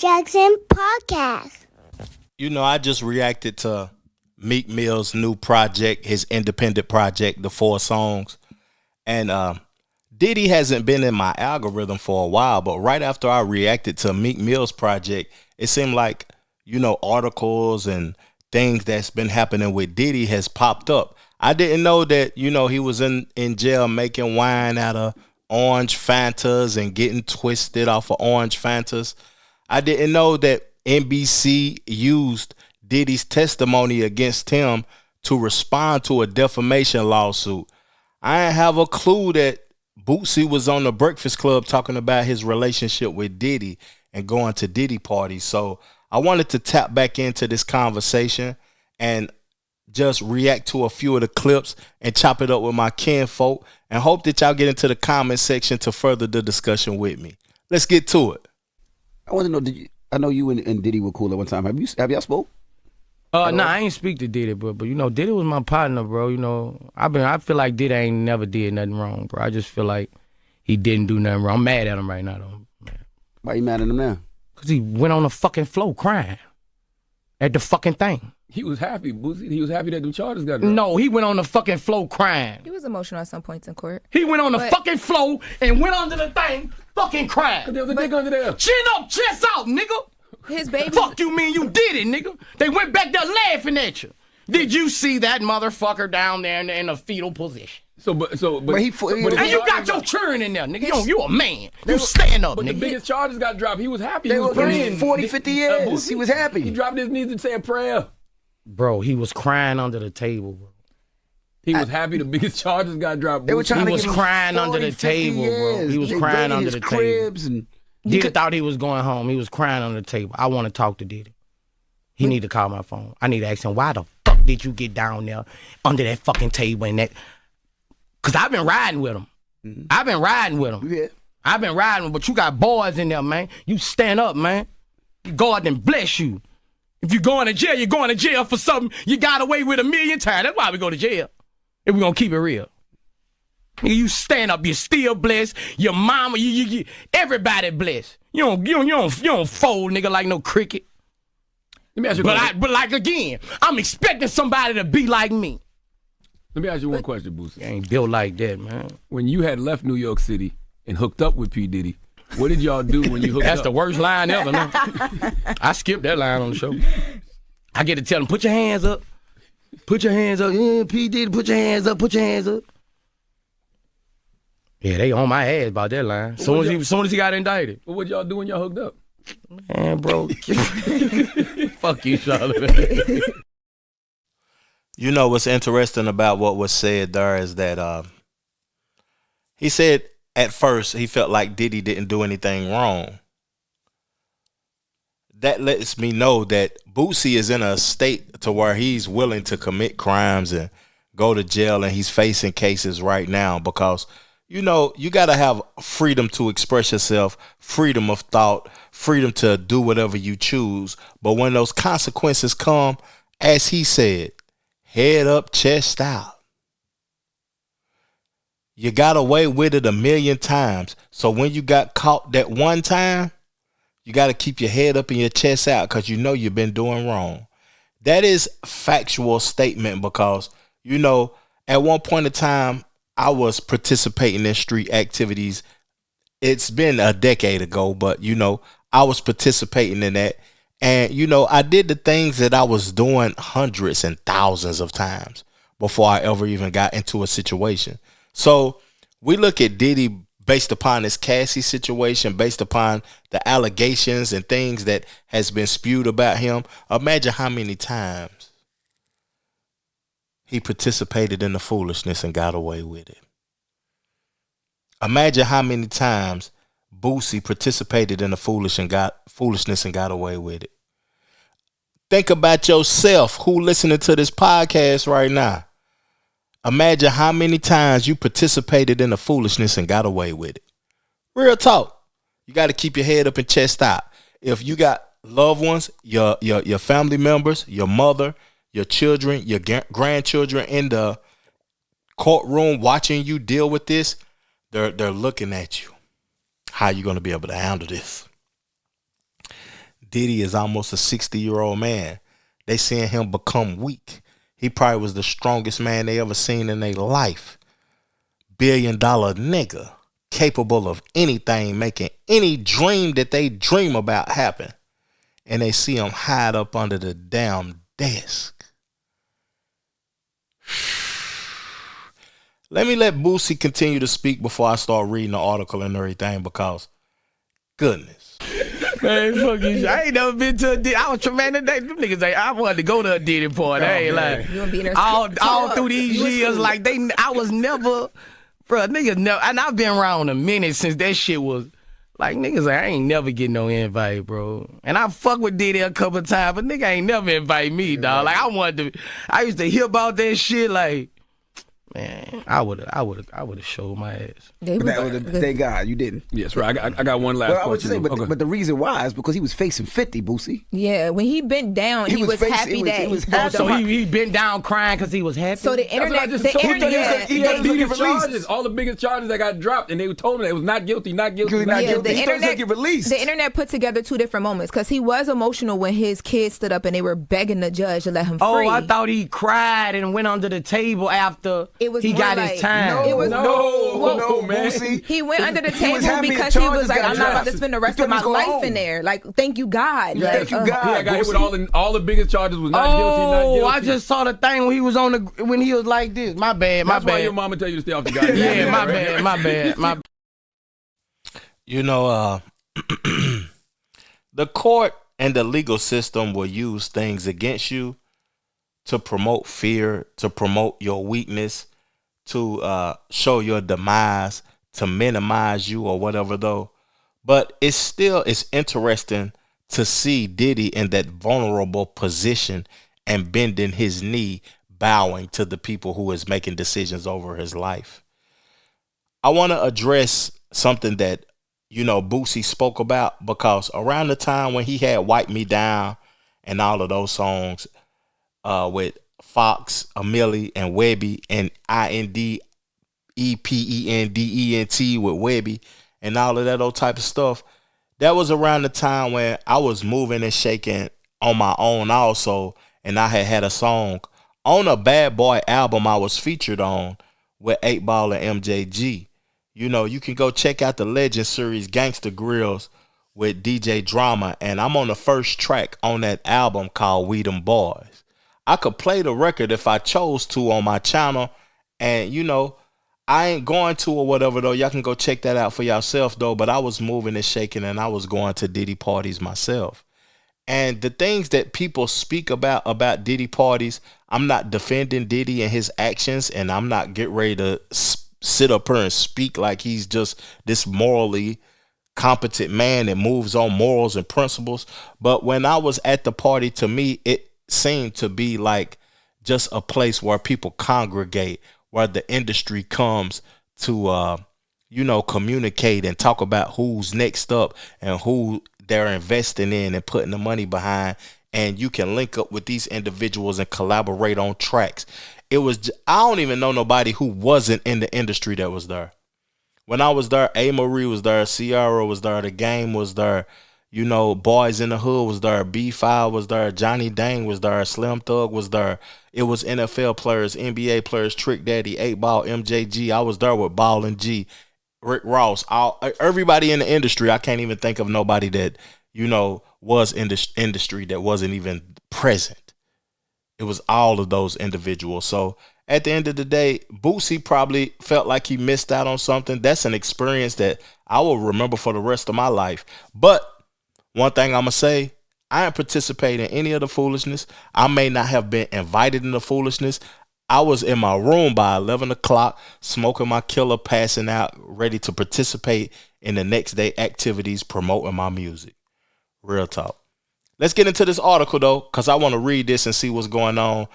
Jackson Podcast. You know, I just reacted to Meek Mill's new project, his independent project, The 4 Songs. And Diddy hasn't been in my algorithm for a while, but right after I reacted to Meek Mill's project, it seemed like, you know, articles and things that's been happening with Diddy has popped up. I didn't know that, you know, he was in jail making wine out of orange Fantas and getting twisted off of orange Fantas. I didn't know that NBC used Diddy's testimony against him to respond to a defamation lawsuit. I didn't have a clue that Boosie was on the Breakfast Club talking about his relationship with Diddy and going to Diddy parties. So I wanted to tap back into this conversation and just react to a few of the clips and chop it up with my kinfolk and hope that y'all get into the comment section to further the discussion with me. Let's get to it. I want to know, I know you and Diddy were cool at one time. Have y'all spoke? Nah, I ain't speak to Diddy, but you know, Diddy was my partner, bro. You know, I feel like Diddy ain't never did nothing wrong, bro. I just feel like he didn't do nothing wrong. I'm mad at him right now, though. Man. Why you mad at him now? Cause he went on the fucking floor crying at the fucking thing. He was happy, Boosie. He was happy that the charges got dropped. No, he went on the fucking floor crying. He was emotional at some points in court. He went on the fucking floor and went under the thing, fucking crying. There was a nigga under there. Chin up, chest out, nigga. His baby. Fuck you mean you did it, nigga. They went back there laughing at you. Did you see that motherfucker down there in a fetal position? But And you got your churn in there, nigga. You a man. You stand up, But nigga. the biggest charges got dropped. He was happy. They He were was praying. 40, 50 years. He was happy. He dropped his knees and said a prayer. Bro, he was crying under the table, bro. He was happy the biggest charges got dropped. They were trying He to was give him crying 40, under the 50 table, bro. years. He was They crying raided under his the cribs table. And Diddy thought he was going home. He was crying under the table. I want to talk to Diddy. He need to call my phone. I need to ask him, why the fuck did you get down there under that fucking table and that? Because I've been riding with him. Mm-hmm. I've been riding with him. Yeah. I've been riding, but you got boys in there, man. You stand up, man. God then bless you. If you're going to jail, you're going to jail for something you got away with 1,000,000 times. That's why we go to jail. If we're going to keep it real. Nigga, you stand up, you're still blessed. Your mama, you everybody blessed. You don't fold, nigga, like no cricket. Let me ask you But like again, I'm expecting somebody to be like me. Let me ask you one question, Boosie. I ain't built like that, man. When you had left New York City and hooked up with P. Diddy, what did y'all do when you hooked That's up? the worst line ever, man. I skipped that line on the show. I get to tell them, put your hands up. Put your hands up. Yeah, P. Diddy, put your hands up. Put your hands up. Yeah, they on my ass about that line. Soon as he got indicted. What y'all do when y'all hooked up? Man, bro. Fuck you, Charlotte. You know what's interesting about what was said there is that he said at first he felt like Diddy didn't do anything wrong. That lets me know that Boosie is in a state to where he's willing to commit crimes and go to jail, and he's facing cases right now because, you know, you got to have freedom to express yourself, freedom of thought, freedom to do whatever you choose. But when those consequences come, as he said, head up, chest out. You got away with it 1,000,000 times. So when you got caught that one time, you got to keep your head up and your chest out because you know you've been doing wrong. That is factual statement because, you know, at one point in time, I was participating in street activities. It's been a decade ago, but, you know, I was participating in that. And, you know, I did the things that I was doing hundreds and thousands of times before I ever even got into a situation. So we look at Diddy based upon his Cassie situation, based upon the allegations and things that has been spewed about him. Imagine how many times he participated in the foolishness and got away with it. Imagine how many times Boosie participated in the foolishness and got away with it. Think about yourself who listening to this podcast right now. Imagine how many times you participated in the foolishness and got away with it. Real talk. You got to keep your head up and chest out. If you got loved ones, your family members, your mother, your children, your grandchildren in the courtroom watching you deal with this, they're looking at you. How you going to be able to handle this? Diddy is almost a 60-year-old man. They seeing him become weak. He probably was the strongest man they ever seen in their life. Billion-dollar nigga, capable of anything, making any dream that they dream about happen. And they see him hide up under the damn desk. Let me let Boosie continue to speak before I start reading the article and everything, because goodness. Man, fuck you. I ain't never been to a Diddy. I was traumatic. Them niggas, I wanted to go to a Diddy party. I ain't like You wanna be in there all through these years, like I was never, bro. Niggas never, and I've been around a minute since that shit was like niggas. Like, I ain't never get no invite, bro. And I fuck with Diddy a couple times, but nigga ain't never invite me, dog. Like I used to hear about that shit, like. Man, I would have showed my ass. Thank God you didn't. Yes, right. I got one last Well, I was question. saying, but the reason why is because he was facing 50, Boosie. Yeah, when he bent down, he was happy that he was he happy. So he bent down crying because he was happy. So the internet, That's the what I just told you. internet, He got the- the biggest charges, all the biggest charges that got dropped, and they told him that it was not guilty, not guilty, not yeah, guilty. the He thought he was gonna internet, get released. the internet put together two different moments because he was emotional when his kids stood up and they were begging the judge to let him free. Oh, I thought he cried and went under the table after It was he more got like- his time. It was- no, man. Boosie. He went under the He table was happy because the he was charges like, got I'm not about to dropped. spend the He rest thought of he my was going life home. in there. Like, thank you, God. Yeah, thank you, God. Yeah, got hit with Boosie. all the biggest charges was not guilty, not guilty. Oh, I just saw the thing when he was when he was like this. My bad, my That's why bad. your mama tell you to stay off the goddamn. Yeah, my bad, my bad, my. You know, the court and the legal system will use things against you to promote fear, to promote your weakness, to show your demise, to minimize you or whatever though. But it's interesting to see Diddy in that vulnerable position and bending his knee, bowing to the people who is making decisions over his life. I want to address something that, Boosie spoke about, because around the time when he had Wipe Me Down and all of those songs with Fox, Amelie, and Webby, and INDEPENDENT with Webby, and all of that old type of stuff, that was around the time when I was moving and shaking on my own also, and I had a song on a Bad Boy album I was featured on with 8 Ball and MJG. You can go check out the Legend series Gangsta Grills with DJ Drama, and I'm on the first track on that album called We Them Boys. I could play the record if I chose to on my channel, and I ain't going to or whatever though. Y'all can go check that out for yourself though. But I was moving and shaking, and I was going to Diddy parties myself. And the things that people speak about Diddy parties, I'm not defending Diddy and his actions, and I'm not getting ready to sit up here and speak like he's just this morally competent man that moves on morals and principles. But when I was at the party, to me, it seemed to be like just a place where people congregate, where the industry comes to, communicate and talk about who's next up and who they're investing in and putting the money behind. And you can link up with these individuals and collaborate on tracks. I don't even know nobody who wasn't in the industry that was there. When I was there, A. Marie was there, Ciara was there, The Game was there, Boys in the Hood was there, B5 was there, Johnny Dang was there, Slim Thug was there. It was NFL players, NBA players, Trick Daddy, 8 Ball, MJG. I was there with Ball and G, Rick Ross, everybody in the industry. I can't even think of nobody that, was in the industry that wasn't even present. It was all of those individuals. So at the end of the day, Boosie probably felt like he missed out on something. That's an experience that I will remember for the rest of my life. But one thing I'm going to say, I ain't participating in any of the foolishness. I may not have been invited in the foolishness. I was in my room by 11 o'clock, smoking my killer, passing out, ready to participate in the next day activities, promoting my music. Real talk. Let's get into this article, though, because I want to read this and see what's going on.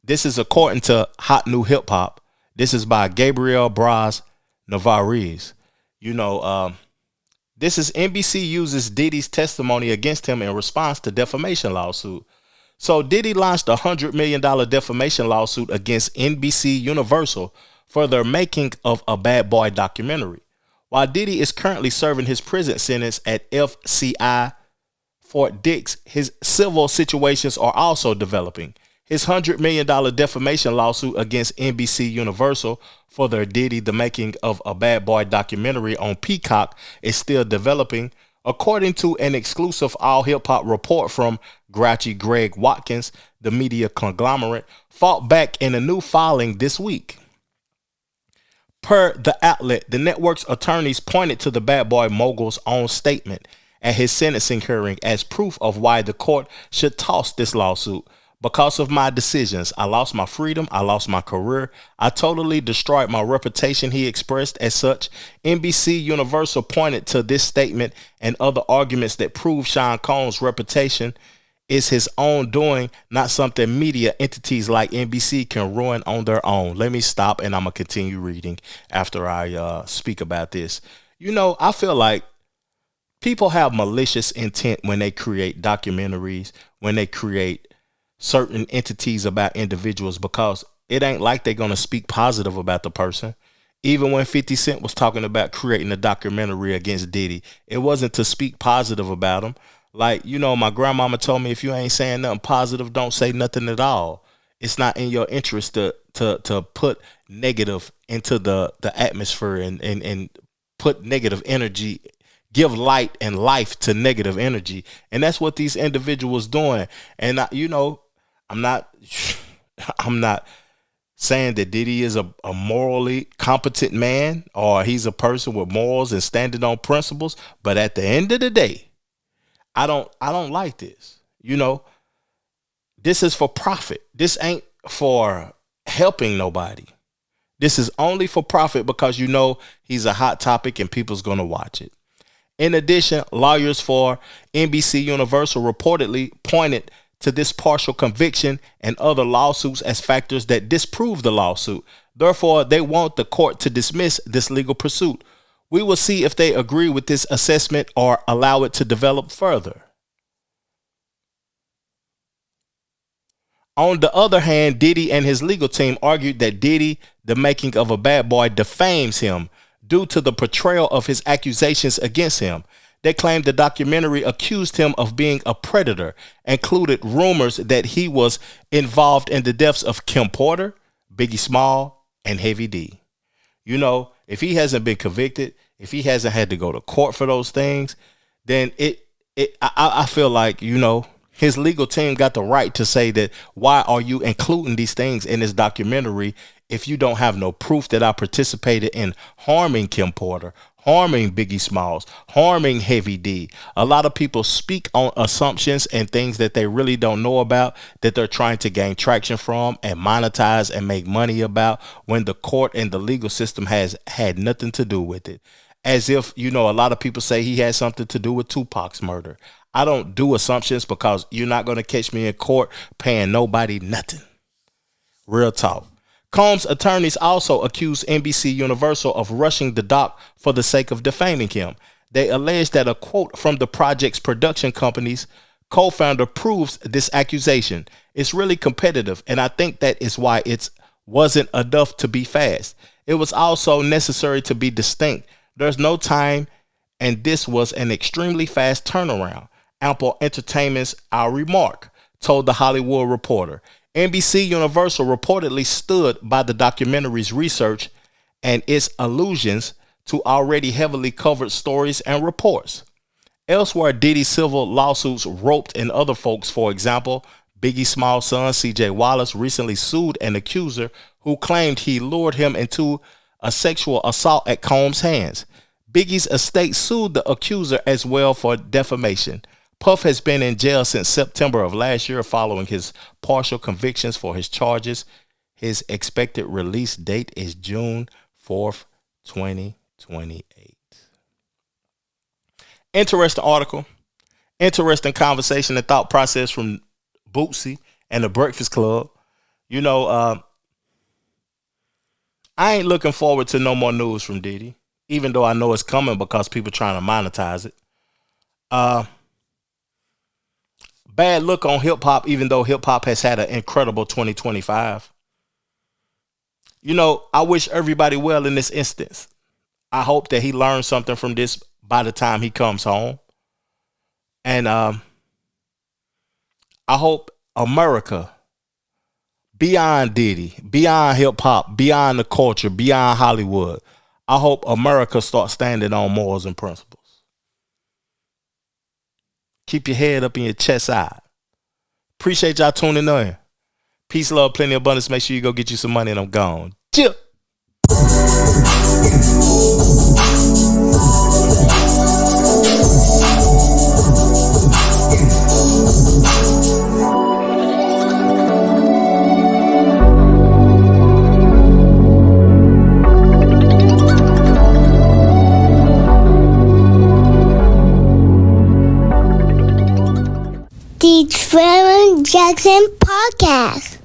This is according to Hot New Hip Hop. This is by Gabriel Braz Navarrese. This is NBC uses Diddy's testimony against him in response to defamation lawsuit. So Diddy launched a $100 million defamation lawsuit against NBCUniversal for their making of a Bad Boy documentary. While Diddy is currently serving his prison sentence at FCI Fort Dix, his civil situations are also developing. His $100 million defamation lawsuit against NBC Universal for their Diddy, the making of a Bad Boy documentary on Peacock is still developing, according to an exclusive All Hip Hop report from Grouchy Greg Watkins. The media conglomerate fought back in a new filing this week. Per the outlet, the network's attorneys pointed to the Bad Boy mogul's own statement at his sentencing hearing as proof of why the court should toss this lawsuit. Because of my decisions, I lost my freedom, I lost my career, I totally destroyed my reputation, he expressed as such. NBC Universal pointed to this statement and other arguments that prove Sean Combs' reputation is his own doing, not something media entities like NBC can ruin on their own. Let me stop and I'm going to continue reading after I speak about this. You know, I feel like people have malicious intent when they create documentaries, when they create certain entities about individuals, because it ain't like they're going to speak positive about the person. Even when 50 Cent was talking about creating a documentary against Diddy, it wasn't to speak positive about him. Like, you know, my grandmama told me, if you ain't saying nothing positive, don't say nothing at all. It's not in your interest to put negative into the atmosphere and put negative energy, give light and life to negative energy. And that's what these individuals doing. And I'm not saying that Diddy is a morally competent man or he's a person with morals and standing on principles. But at the end of the day, I don't like this. You know, this is for profit. This ain't for helping nobody. This is only for profit because, you know, he's a hot topic and people's going to watch it. In addition, lawyers for NBC Universal reportedly pointed to this partial conviction and other lawsuits as factors that disprove the lawsuit. Therefore, they want the court to dismiss this legal pursuit. We will see if they agree with this assessment or allow it to develop further. On the other hand, Diddy and his legal team argued that Diddy, the making of a Bad Boy, defames him due to the portrayal of his accusations against him. They claimed the documentary accused him of being a predator, included rumors that he was involved in the deaths of Kim Porter, Biggie Small, and Heavy D. You know, if he hasn't been convicted, if he hasn't had to go to court for those things, then I feel like, you know, his legal team got the right to say that, why are you including these things in this documentary if you don't have no proof that I participated in harming Kim Porter, harming Biggie Smalls, harming Heavy D? A lot of people speak on assumptions and things that they really don't know about, that they're trying to gain traction from and monetize and make money about, when the court and the legal system has had nothing to do with it. As if, you know, a lot of people say he had something to do with Tupac's murder. I don't do assumptions because you're not going to catch me in court paying nobody nothing. Real talk. Combs' attorneys also accused NBC Universal of rushing the doc for the sake of defaming him. They alleged that a quote from the project's production company's co-founder proves this accusation. It's really competitive, and I think that is why it wasn't enough to be fast. It was also necessary to be distinct. There's no time, and this was an extremely fast turnaround. Ample Entertainment's Ari Mark told The Hollywood Reporter. NBC Universal reportedly stood by the documentary's research and its allusions to already heavily covered stories and reports. Elsewhere, Diddy's civil lawsuits roped in other folks. For example, Biggie Small's son, CJ Wallace, recently sued an accuser who claimed he lured him into a sexual assault at Combs' hands. Biggie's estate sued the accuser as well for defamation. Puff has been in jail since September of last year following his partial convictions for his charges. His expected release date is June 4th, 2028. Interesting article. Interesting conversation and thought process from Boosie and the Breakfast Club. You know, I ain't looking forward to no more news from Diddy, even though I know it's coming because people trying to monetize it. Bad look on hip hop, even though hip hop has had an incredible 2025. You know, I wish everybody well in this instance. I hope that he learns something from this by the time he comes home. And I hope America, beyond Diddy, beyond hip hop, beyond the culture, beyond Hollywood, I hope America starts standing on morals and principles. Keep your head up and your chest out. Appreciate y'all tuning in. Peace, love, plenty of abundance. Make sure you go get you some money and I'm gone. Chill. The Trevor Jackson Podcast.